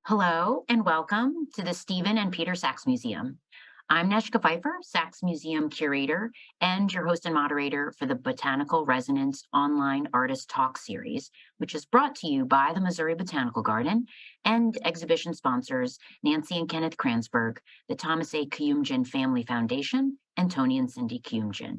Hello and welcome to the Stephen and Peter Sachs Museum. I'm Neshka Pfeiffer, Sachs Museum curator and your host and moderator for the Botanical Resonance online artist talk series, which is brought to you by the Missouri Botanical Garden and exhibition sponsors Nancy and Kenneth Kranzberg, the Thomas A. Kuyumjin Family Foundation, and Tony and Cindy Kuyumjin.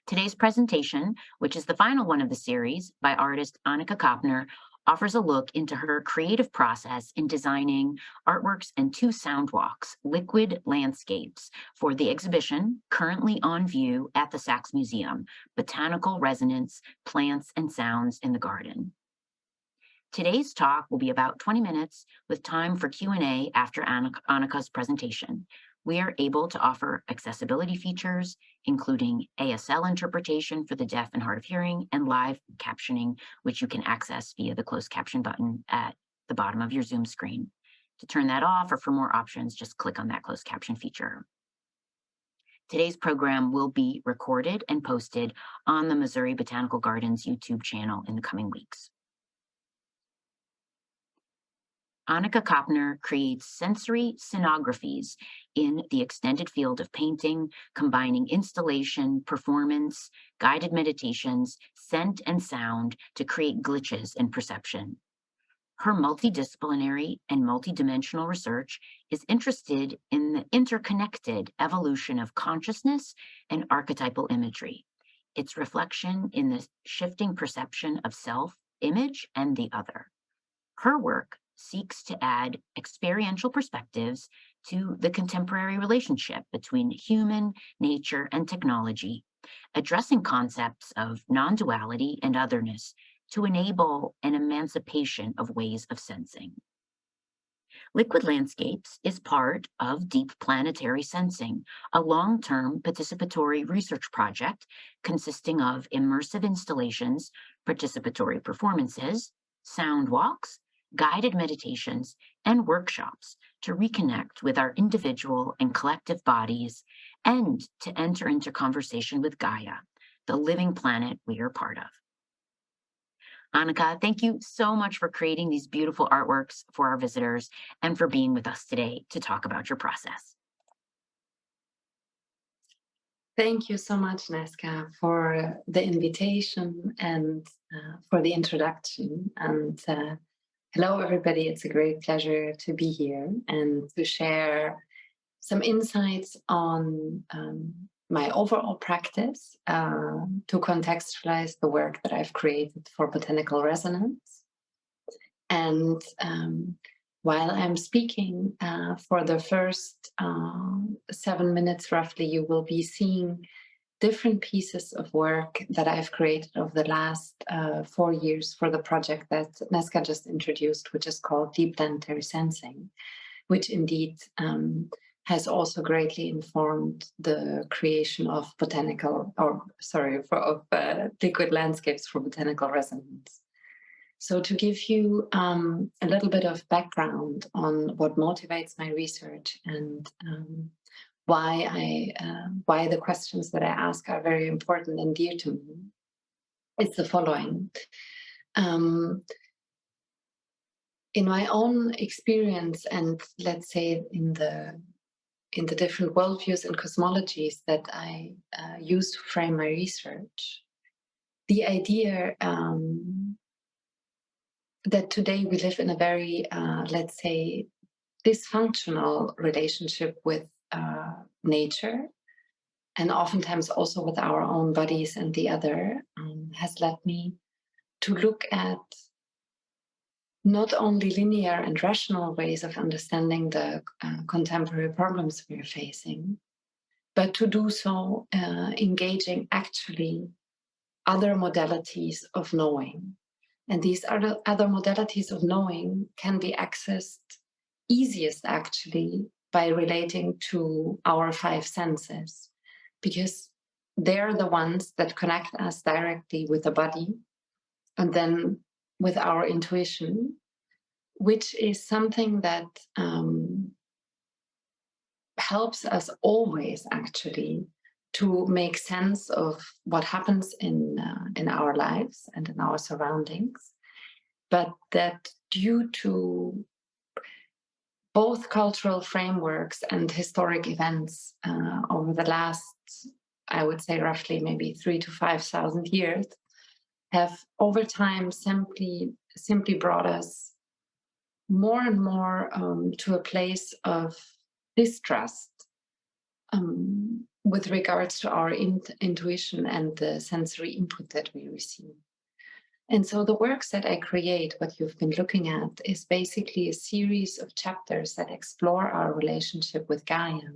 Today's presentation, which is the final one of the series by artist Annika Kappner, offers a look into her creative process in designing artworks and two soundwalks, liquid landscapes, for the exhibition currently on view at the Sachs Museum, Botanical Resonance, Plants and Sounds in the Garden. Today's talk will be about 20 minutes with time for Q&A after Annika's presentation. We are able to offer accessibility features, including ASL interpretation for the deaf and hard of hearing and live captioning, which you can access via the closed caption button at the bottom of your Zoom screen. To turn that off or for more options, just click on that closed caption feature. Today's program will be recorded and posted on the Missouri Botanical Garden's YouTube channel in the coming weeks. Annika Kappner creates sensory scenographies in the extended field of painting, combining installation, performance, guided meditations, scent, and sound to create glitches in perception. Her multidisciplinary and multidimensional research is interested in the interconnected evolution of consciousness and archetypal imagery, its reflection in the shifting perception of self, image, and the other. Her work seeks to add experiential perspectives to the contemporary relationship between human, nature, and technology, addressing concepts of non-duality and otherness to enable an emancipation of ways of sensing. Liquid Landscapes is part of Deep Planetary Sensing, a long-term participatory research project consisting of immersive installations, participatory performances, sound walks, guided meditations, and workshops to reconnect with our individual and collective bodies and to enter into conversation with Gaia, the living planet we are part of. Annika, thank you so much for creating these beautiful artworks for our visitors and for being with us today to talk about your process. Thank you so much, Neska, for the invitation and for the introduction. And hello, everybody. It's a great pleasure to be here and to share some insights on my overall practice to contextualize the work that I've created for Botanical Resonance. And while I'm speaking for the first 7 minutes roughly, you will be seeing different pieces of work that I've created over the last 4 years for the project that Neska just introduced, which is called Deep Planetary Sensing, which indeed has also greatly informed the creation of liquid landscapes for Botanical Resonance. So to give you a little bit of background on what motivates my research and why the questions that I ask are very important and dear to me, it's the following. In my own experience, and let's say in the different worldviews and cosmologies that I use to frame my research, the idea that today we live in a very, let's say, dysfunctional relationship with nature, and oftentimes also with our own bodies and the other, has led me to look at not only linear and rational ways of understanding the contemporary problems we're facing, but to do so engaging actually other modalities of knowing. And these other modalities of knowing can be accessed easiest actually by relating to our 5 senses, because they're the ones that connect us directly with the body and then with our intuition, which is something that helps us always actually to make sense of what happens in our lives and in our surroundings, but that due to both cultural frameworks and historic events over the last, I would say, roughly maybe 3,000 to 5,000 years have over time simply brought us more and more to a place of distrust with regards to our intuition and the sensory input that we receive. And so the works that I create, what you've been looking at, is basically a series of chapters that explore our relationship with Gaia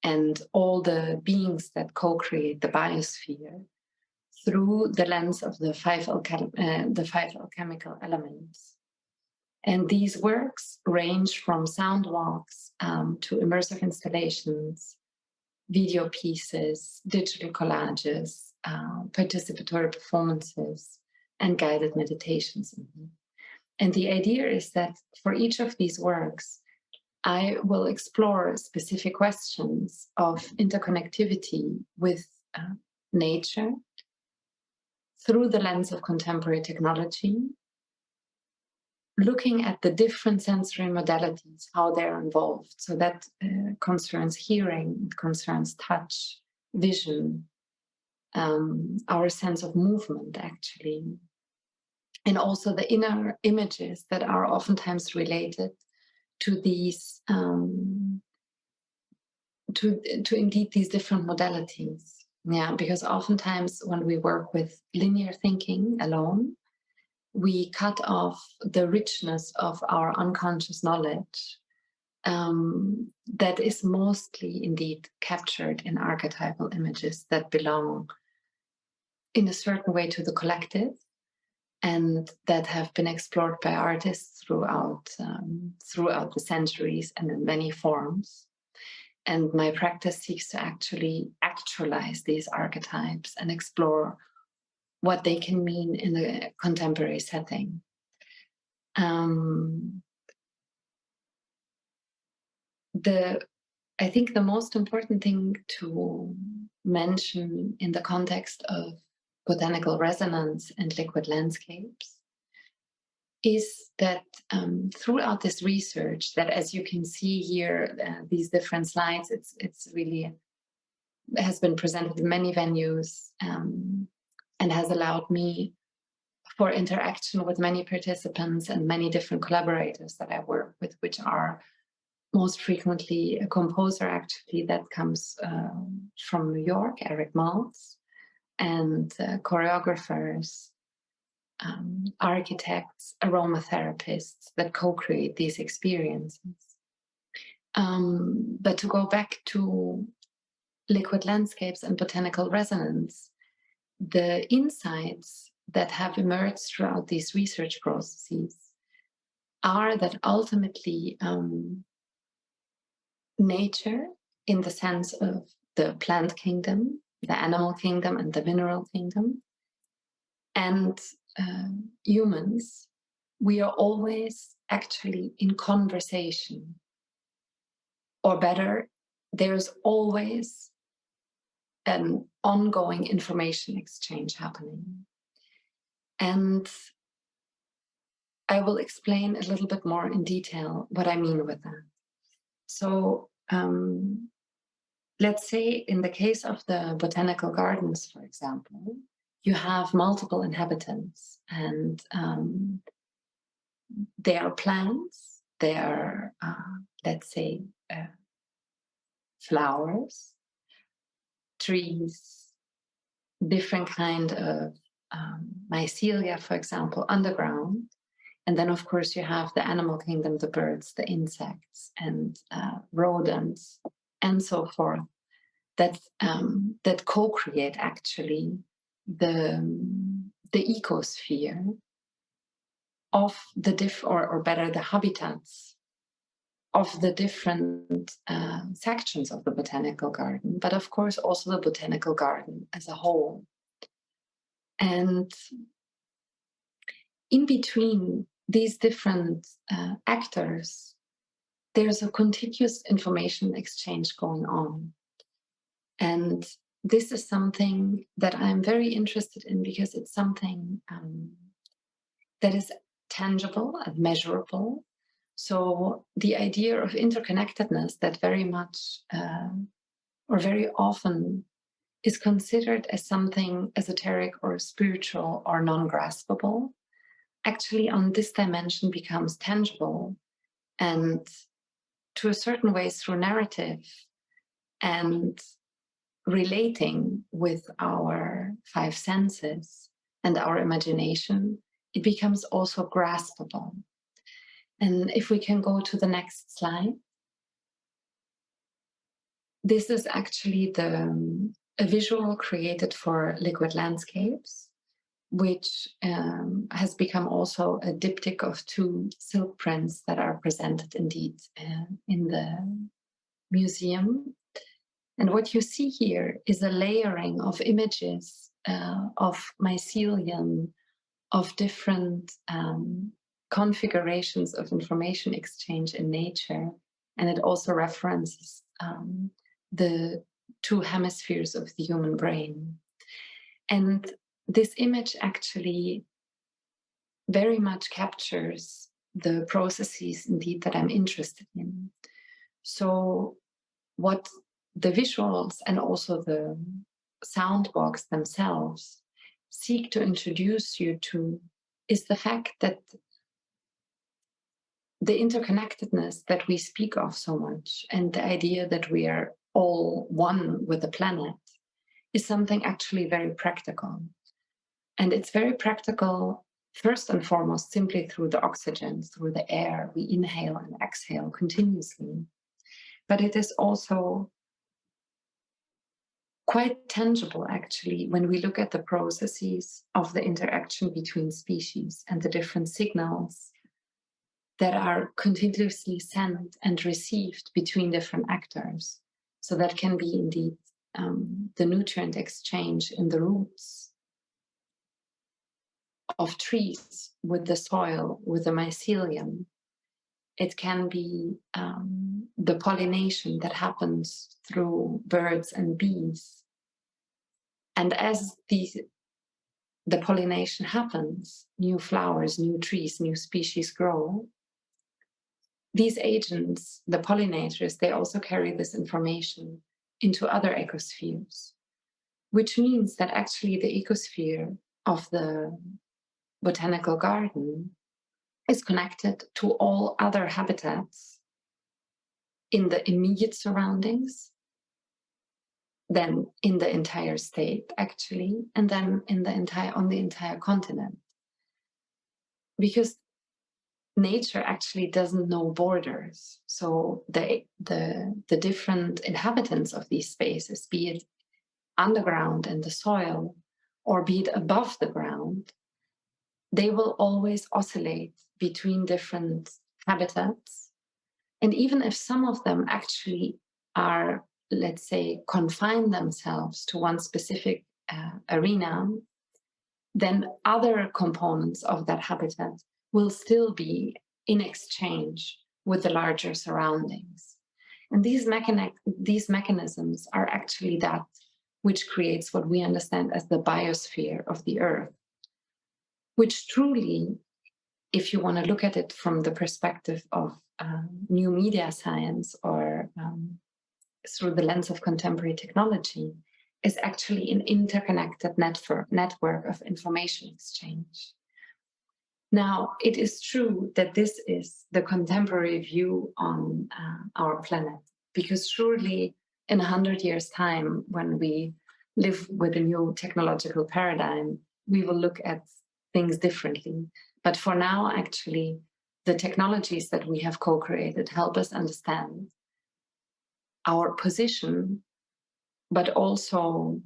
and all the beings that co-create the biosphere through the lens of the five alchemical elements. And these works range from soundwalks to immersive installations, video pieces, digital collages, participatory performances, and guided meditations. And the idea is that for each of these works, I will explore specific questions of interconnectivity with nature through the lens of contemporary technology, looking at the different sensory modalities, how they're involved. So that concerns hearing, it concerns touch, vision, our sense of movement, actually, and also the inner images that are oftentimes related to these, to indeed these different modalities. Yeah, because oftentimes when we work with linear thinking alone, we cut off the richness of our unconscious knowledge that is mostly indeed captured in archetypal images that belong in a certain way to the collective and that have been explored by artists throughout the centuries and in many forms. And my practice seeks to actually actualize these archetypes and explore what they can mean in a contemporary setting. I think the most important thing to mention in the context of botanical resonance and liquid landscapes is that throughout this research, that as you can see here, these different slides, it's really has been presented in many venues and has allowed me for interaction with many participants and many different collaborators that I work with, which are most frequently a composer actually that comes from New York, Eric Maltz, and choreographers, architects, aromatherapists that co-create these experiences. But to go back to liquid landscapes and botanical resonance, the insights that have emerged throughout these research processes are that ultimately nature, in the sense of the plant kingdom, the animal kingdom, and the mineral kingdom, and humans, we are always actually in conversation. Or better, there's always an ongoing information exchange happening. And I will explain a little bit more in detail what I mean with that. So let's say in the case of the botanical gardens, for example, you have multiple inhabitants and they are plants, they are, let's say, flowers, trees, different kind of mycelia, for example, underground. And then, of course, you have the animal kingdom, the birds, the insects, and rodents, and so forth, that co-create actually the ecosphere of the or better, the habitats of the different sections of the botanical garden, but of course also the botanical garden as a whole. And in between these different actors, there's a continuous information exchange going on. And this is something that I'm very interested in because it's something that is tangible and measurable, So the idea of interconnectedness that very much or very often is considered as something esoteric or spiritual or non-graspable, actually on this dimension becomes tangible, and to a certain way through narrative and relating with our five senses and our imagination, it becomes also graspable. And if we can go to the next slide. This is actually a visual created for liquid landscapes, which has become also a diptych of two silk prints that are presented indeed in the museum. And what you see here is a layering of images of mycelium, of different configurations of information exchange in nature. And it also references the two hemispheres of the human brain. And this image actually very much captures the processes indeed that I'm interested in. So what the visuals and also the soundwalks themselves seek to introduce you to is the fact that the interconnectedness that we speak of so much and the idea that we are all one with the planet is something actually very practical. And it's very practical, first and foremost, simply through the oxygen, through the air we inhale and exhale continuously. But it is also quite tangible, actually, when we look at the processes of the interaction between species and the different signals that are continuously sent and received between different actors. So that can be indeed the nutrient exchange in the roots of trees with the soil, with the mycelium. It can be the pollination that happens through birds and bees. And as the pollination happens, new flowers, new trees, new species grow. These agents, the pollinators, they also carry this information into other ecospheres, which means that actually the ecosphere of the botanical garden is connected to all other habitats in the immediate surroundings, then in the entire state, actually, and then on the entire continent. Because nature actually doesn't know borders. So the different inhabitants of these spaces, be it underground in the soil or be it above the ground, they will always oscillate between different habitats. And even if some of them actually are, let's say, confine themselves to one specific arena, then other components of that habitat will still be in exchange with the larger surroundings. And these mechanisms are actually that which creates what we understand as the biosphere of the Earth, which truly, if you want to look at it from the perspective of new media science or through the lens of contemporary technology, is actually an interconnected network of information exchange. Now, it is true that this is the contemporary view on our planet, because surely in 100 years' time, when we live with a new technological paradigm, we will look at things differently. But for now, actually, the technologies that we have co-created help us understand our position, but also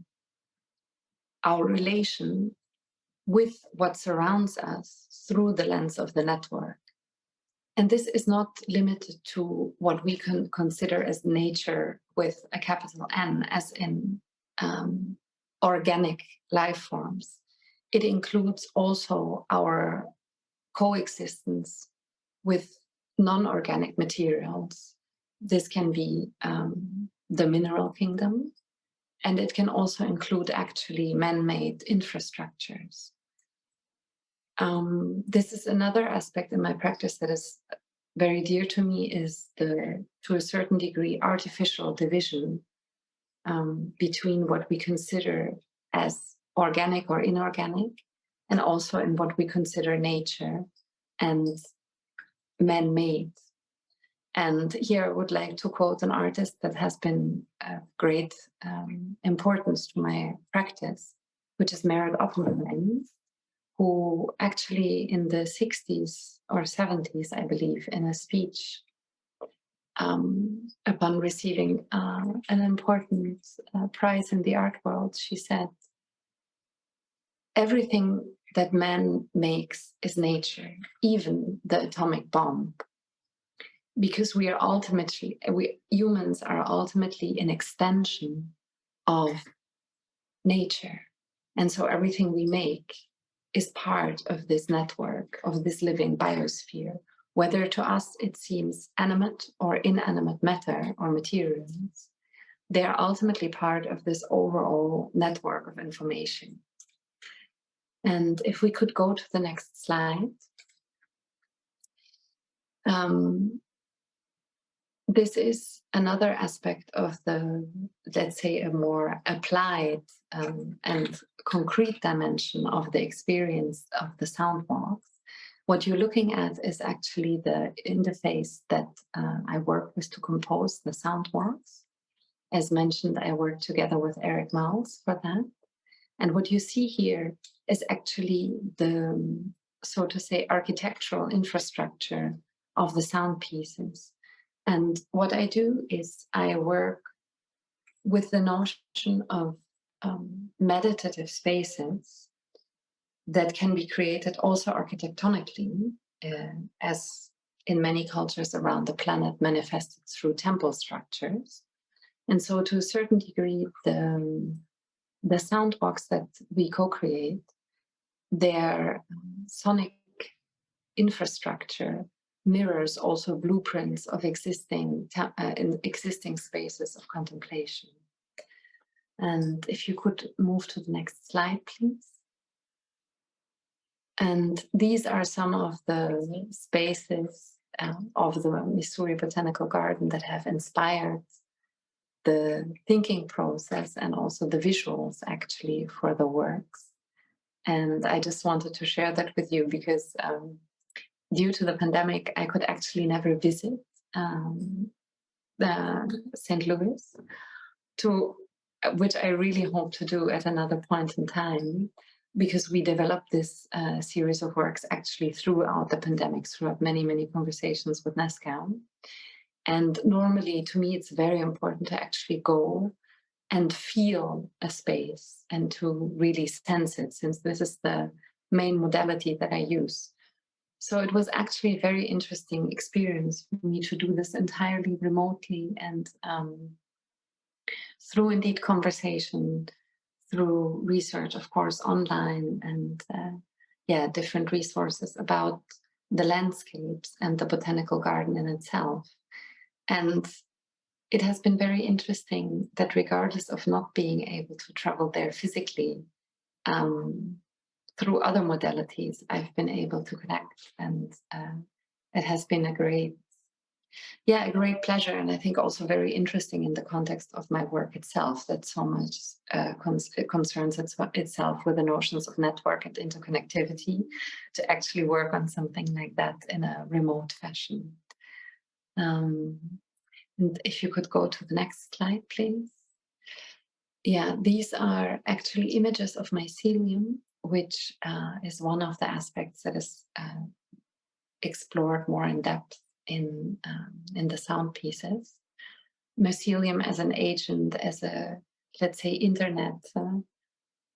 our relation with what surrounds us through the lens of the network. And this is not limited to what we can consider as nature with a capital N, as in organic life forms. It includes also our coexistence with non-organic materials. This can be the mineral kingdom, and it can also include actually man-made infrastructures. This is another aspect in my practice that is very dear to me is to a certain degree, artificial division between what we consider as organic or inorganic, and also in what we consider nature and man-made. And here I would like to quote an artist that has been of great importance to my practice, which is Merit Oppenheim, who actually in the 60s or 70s, I believe, in a speech upon receiving an important prize in the art world, she said, "Everything that man makes is nature, even the atomic bomb." Because humans are ultimately an extension of nature. And so everything we make is part of this network, of this living biosphere, whether to us it seems animate or inanimate matter or materials. They are ultimately part of this overall network of information. And if we could go to the next slide. This is another aspect of the, let's say, a more applied and concrete dimension of the experience of the soundwalks. What you're looking at is actually the interface that I work with to compose the soundwalks. As mentioned, I work together with Eric Maltz for that. And what you see here is actually the, so to say, architectural infrastructure of the sound pieces. And what I do is I work with the notion of meditative spaces that can be created also architectonically, as in many cultures around the planet manifested through temple structures. And so to a certain degree, the soundwalks that we co-create, their sonic infrastructure mirrors also blueprints of existing spaces of contemplation. And if you could move to the next slide, please. And these are some of the spaces of the Missouri Botanical Garden that have inspired the thinking process and also the visuals actually for the works. And I just wanted to share that with you because due to the pandemic, I could actually never visit St. Louis, which I really hope to do at another point in time, because we developed this series of works actually throughout the pandemic, throughout many, many conversations with Nesca. And normally, to me, it's very important to actually go and feel a space and to really sense it, since this is the main modality that I use. So it was actually a very interesting experience for me to do this entirely remotely and through indeed conversation, through research, of course, online and different resources about the landscapes and the botanical garden in itself. And it has been very interesting that regardless of not being able to travel there physically, through other modalities, I've been able to connect, and it has been a great pleasure, and I think also very interesting in the context of my work itself, that so much concerns itself with the notions of network and interconnectivity, to actually work on something like that in a remote fashion. And if you could go to the next slide, please. Yeah, these are actually images of mycelium, which is one of the aspects that is explored more in depth in the sound pieces. Mycelium as an agent, as a, let's say, internet,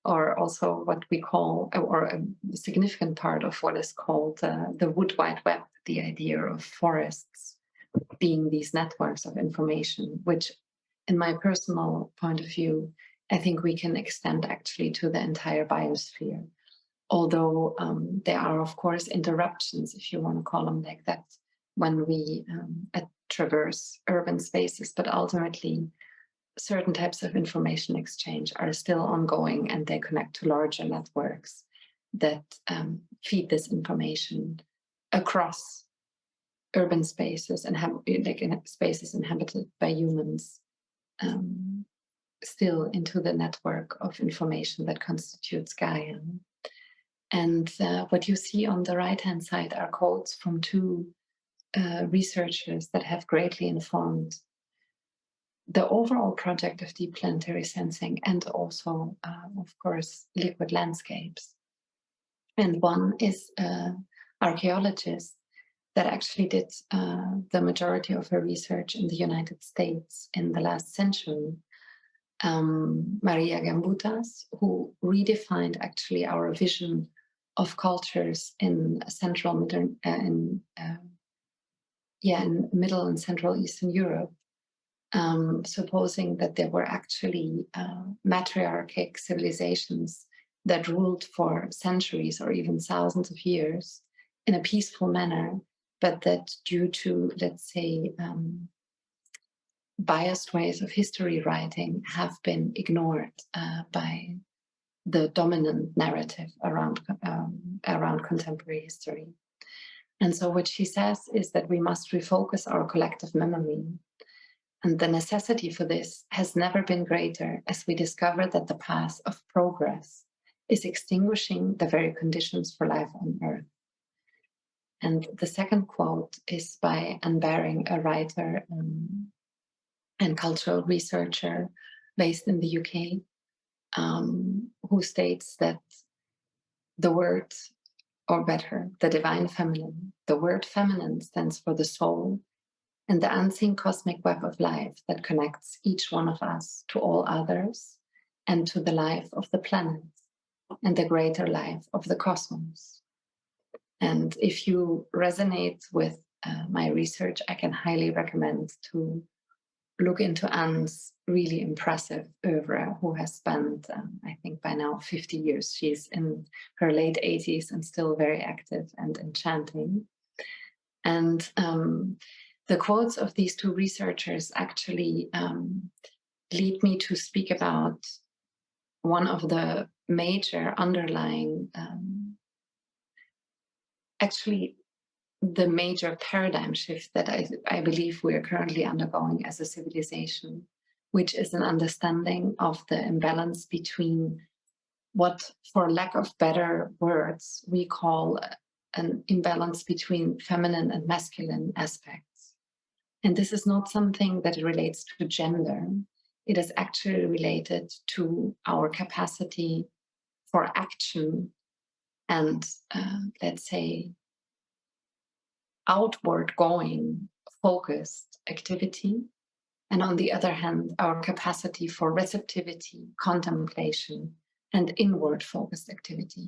or also what we call, or a significant part of what is called the wood wide web, the idea of forests being these networks of information, which in my personal point of view, I think we can extend actually to the entire biosphere. Although there are, of course, interruptions, if you want to call them like that, when we traverse urban spaces, but ultimately certain types of information exchange are still ongoing, and they connect to larger networks that feed this information across urban spaces and spaces inhabited by humans still into the network of information that constitutes Gaia. And what you see on the right-hand side are quotes from two researchers that have greatly informed the overall project of deep planetary sensing and also, of course, liquid landscapes. And one is an archaeologist that actually did the majority of her research in the United States in the last century, Maria Gambutas, who redefined actually our vision of cultures in in Middle and Central Eastern Europe, supposing that there were actually matriarchic civilizations that ruled for centuries or even thousands of years in a peaceful manner, but that due to, let's say, biased ways of history writing have been ignored by the dominant narrative around contemporary history. And so what she says is that we must refocus our collective memory. And the necessity for this has never been greater as we discover that the path of progress is extinguishing the very conditions for life on Earth. And the second quote is by Anne Baring, a writer and cultural researcher based in the UK, who states that the word, or better, the divine feminine, the word feminine stands for the soul and the unseen cosmic web of life that connects each one of us to all others and to the life of the planet and the greater life of the cosmos. And if you resonate with my research, I can highly recommend to look into Anne's really impressive oeuvre, who has spent, I think by now, 50 years. She's in her late 80s and still very active and enchanting. And the quotes of these two researchers actually lead me to speak about one of the major underlying, actually the major paradigm shift that I believe we are currently undergoing as a civilization, which is an understanding of the imbalance between what, for lack of better words, we call an imbalance between feminine and masculine aspects. And this is not something that relates to gender. It is actually related to our capacity for action and, let's say, outward going, focused activity. And on the other hand, our capacity for receptivity, contemplation, and inward focused activity.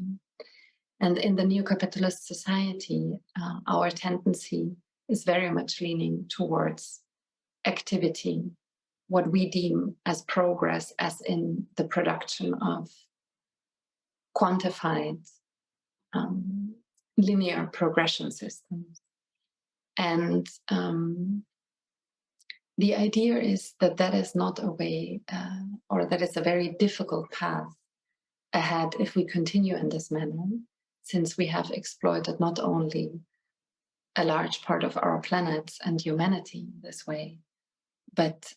And in the new capitalist society, our tendency is very much leaning towards activity, what we deem as progress, as in the production of quantified linear progression systems. And the idea is that that is not a way, or that is a very difficult path ahead if we continue in this manner, since we have exploited not only a large part of our planet and humanity this way, but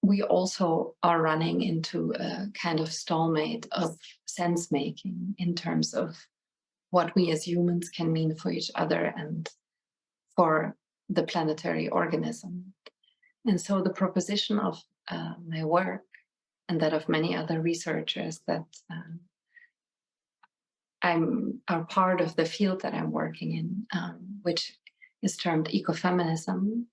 we also are running into a kind of stalemate of sense making in terms of what we as humans can mean for each other and for the planetary organism. And so the proposition of my work and that of many other researchers that are part of the field that I'm working in, which is termed ecofeminism,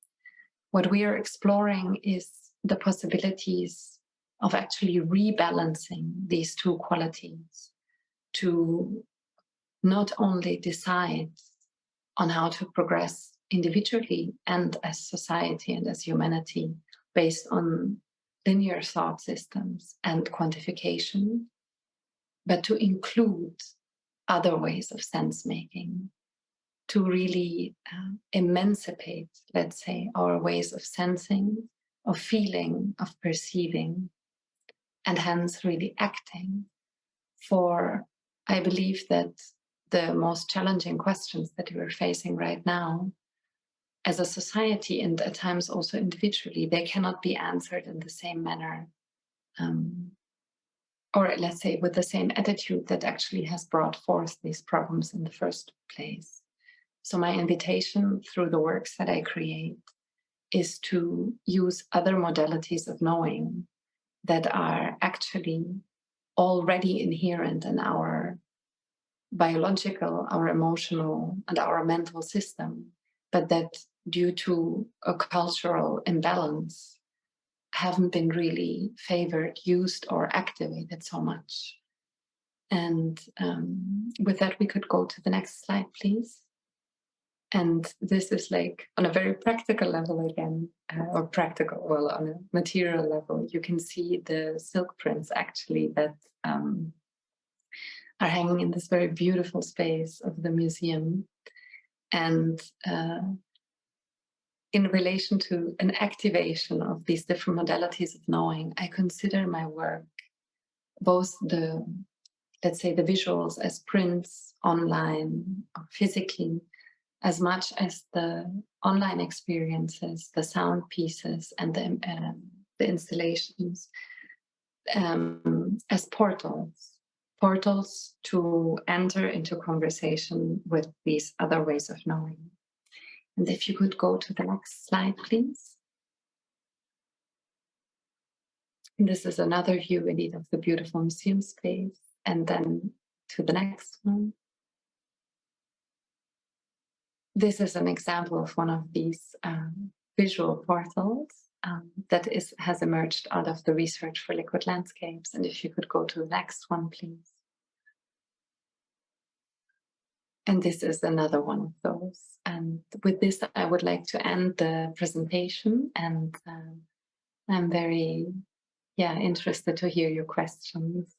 what we are exploring is the possibilities of actually rebalancing these two qualities to not only decide on how to progress individually and as society and as humanity based on linear thought systems and quantification, but to include other ways of sense making, to really emancipate, let's say, our ways of sensing, of feeling, of perceiving, and hence really acting. For I believe that the most challenging questions that we're facing right now as a society, and at times also individually, they cannot be answered in the same manner, or let's say with the same attitude that actually has brought forth these problems in the first place. So my invitation through the works that I create is to use other modalities of knowing that are actually already inherent in our biological, our emotional, and our mental system, but that due to a cultural imbalance haven't been really favored, used, or activated so much. And with that, we could go to the next slide, please. And this is like on a very practical level again, or practical, well, on a material level, you can see the silk prints actually that are hanging in this very beautiful space of the museum. And in relation to an activation of these different modalities of knowing, I consider my work, both the, let's say, the visuals as prints online or physically, as much as the online experiences, the sound pieces, and the installations, as portals to enter into conversation with these other ways of knowing. And if you could go to the next slide, please. And this is another view indeed of the beautiful museum space. And then to the next one. This is an example of one of these visual portals that has emerged out of the research for liquid landscapes. And if you could go to the next one, please. And this is another one of those. And with this, I would like to end the presentation. And I'm very, interested to hear your questions.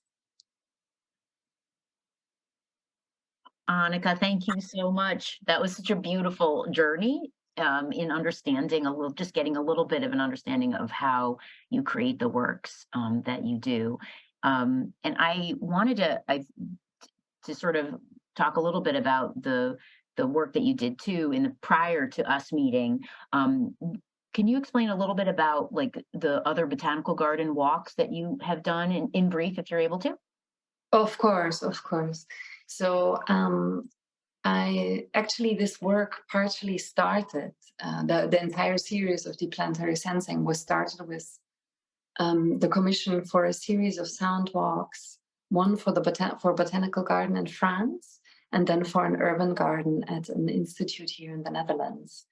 Annika, thank you so much. That was such a beautiful journey in understanding just getting a little bit of an understanding of how you create the works that you do. And I wanted to sort of talk a little bit about the work that you did too prior to us meeting. Can you explain a little bit about like the other botanical garden walks that you have done in brief, if you're able to? Of course. So this work partially started, the entire series of deep planetary sensing was started with the commission for a series of sound walks, one for for Botanical Garden in France, and then for an urban garden at an institute here in the Netherlands.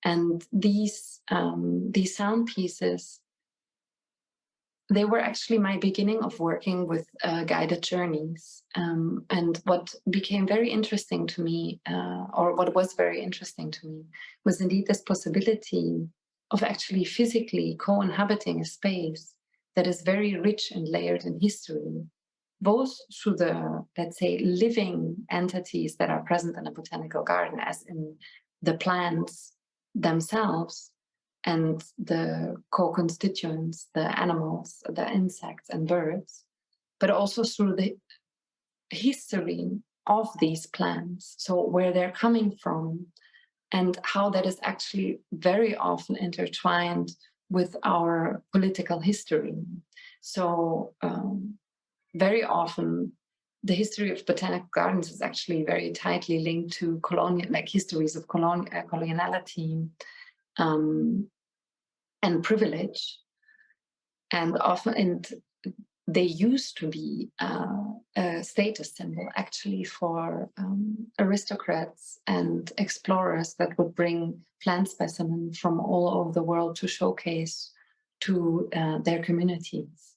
And these sound pieces, they were actually my beginning of working with guided journeys. And what became very interesting to me, or what was very interesting to me, was indeed this possibility of actually physically co-inhabiting a space that is very rich and layered in history, both through the, let's say, living entities that are present in a botanical garden, as in the plants themselves, and the co-constituents, the animals, the insects and birds, but also through the history of these plants, so where they're coming from, and how that is actually very often intertwined with our political history. So very often, the history of botanical gardens is actually very tightly linked to histories of coloniality, and privilege, and often they used to be a status symbol actually for aristocrats and explorers that would bring plant specimens from all over the world to showcase to their communities.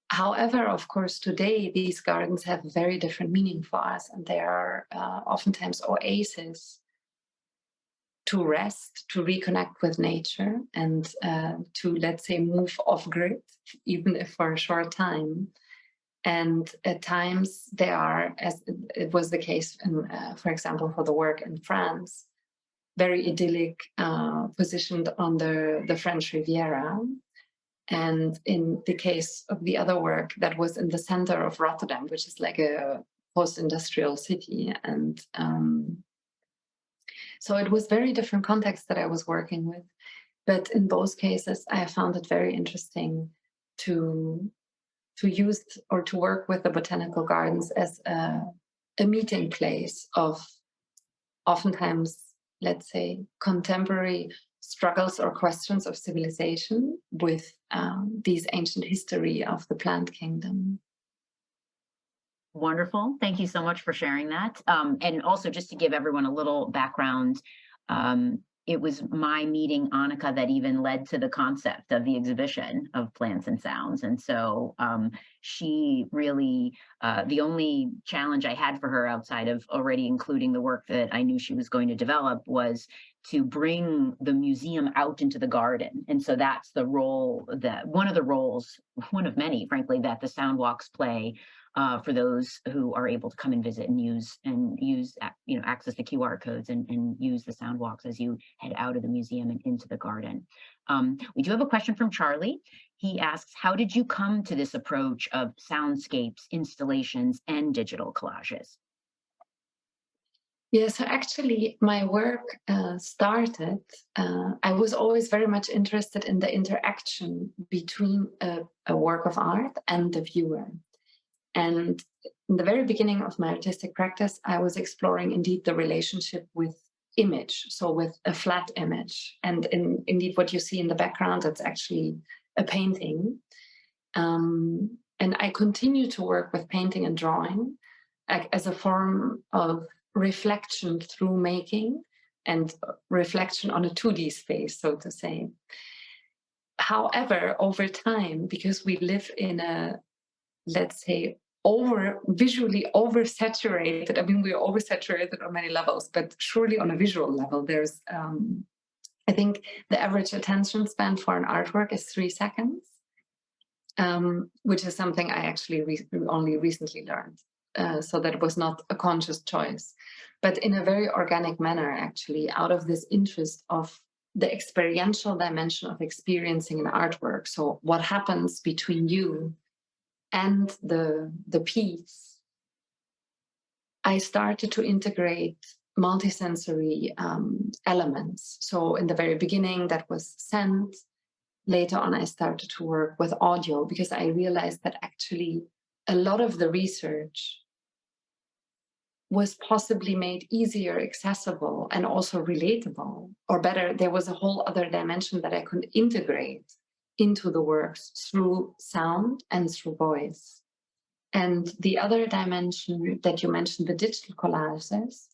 However, of course, today these gardens have very different meaning for us, and they are oftentimes oases to rest, to reconnect with nature, and to, let's say, move off grid, even if for a short time. And at times they are, as it was the case, for example, for the work in France, very idyllic, positioned on the French Riviera. And in the case of the other work that was in the center of Rotterdam, which is like a post-industrial city. And so it was very different context that I was working with. But in both cases, I found it very interesting to use or to work with the botanical gardens as a meeting place of oftentimes, let's say, contemporary struggles or questions of civilization with these ancient history of the plant kingdom. Wonderful. Thank you so much for sharing that. And also, just to give everyone a little background, it was my meeting Annika that even led to the concept of the exhibition of plants and sounds. And so she really, the only challenge I had for her outside of already including the work that I knew she was going to develop was to bring the museum out into the garden. And so that's the role that one of the roles, one of many, frankly, that the soundwalks play for those who are able to come and visit and use access the QR codes and use the soundwalks as you head out of the museum and into the garden. We do have a question from Charlie. He asks, how did you come to this approach of soundscapes, installations, and digital collages? Yeah, so actually my work started, I was always very much interested in the interaction between a work of art and the viewer. And in the very beginning of my artistic practice, I was exploring indeed the relationship with image, so with a flat image. And indeed, what you see in the background, that's actually a painting. And I continue to work with painting and drawing as a form of reflection through making and reflection on a 2D space, so to say. However, over time, because we live in a, let's say, visually oversaturated. I mean, we're oversaturated on many levels, but surely on a visual level, there's, I think the average attention span for an artwork is 3 seconds, which is something I actually only recently learned. So that was not a conscious choice, but in a very organic manner, actually, out of this interest of the experiential dimension of experiencing an artwork. So what happens between you and the piece, I started to integrate multisensory elements. So in the very beginning, that was scent. Later on, I started to work with audio because I realized that actually a lot of the research was possibly made easier, accessible, and also relatable, or better, there was a whole other dimension that I could integrate into the works through sound and through voice. And the other dimension that you mentioned, the digital collages,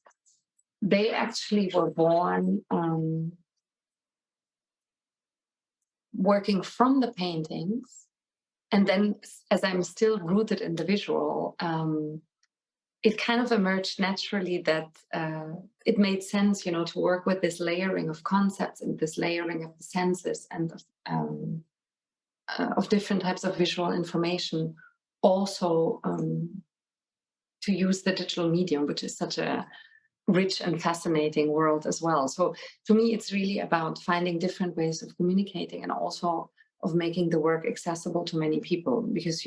they actually were born working from the paintings. And then as I'm still rooted in the visual, it kind of emerged naturally that it made sense, to work with this layering of concepts and this layering of the senses and of different types of visual information, also to use the digital medium, which is such a rich and fascinating world as well. So to me, it's really about finding different ways of communicating and also of making the work accessible to many people, because,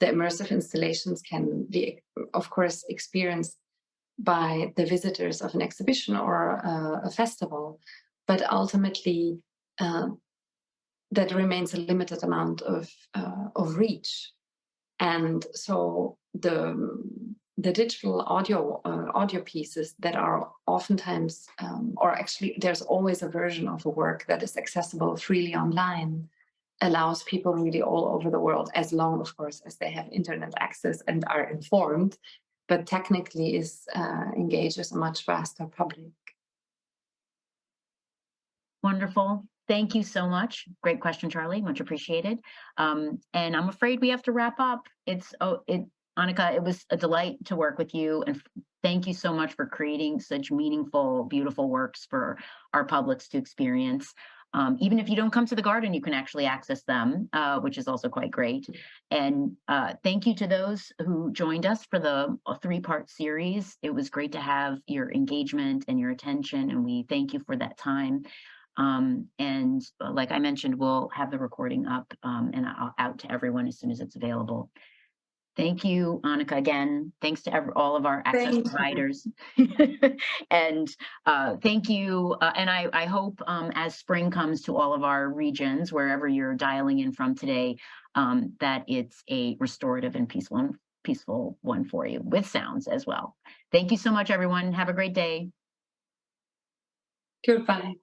the immersive installations can be, of course, experienced by the visitors of an exhibition or a festival, but ultimately that remains a limited amount of reach. And so the digital audio pieces that are oftentimes, or actually there's always a version of a work that is accessible freely online, allows people really all over the world, as long, of course, as they have internet access and are informed, but technically engages a much vaster public. Wonderful. Thank you so much. Great question, Charlie. Much appreciated. And I'm afraid we have to wrap up. Annika, it was a delight to work with you, and thank you so much for creating such meaningful, beautiful works for our publics to experience. Even if you don't come to the garden, you can actually access them, which is also quite great. And thank you to those who joined us for the 3-part series. It was great to have your engagement and your attention, and we thank you for that time. And like I mentioned, we'll have the recording up and out to everyone as soon as it's available. Thank you, Annika, again. Thanks to all of our access Thank you. providers. And thank you. And I hope as spring comes to all of our regions, wherever you're dialing in from today, that it's a restorative and peaceful one for you with sounds as well. Thank you so much, everyone. Have a great day. Goodbye.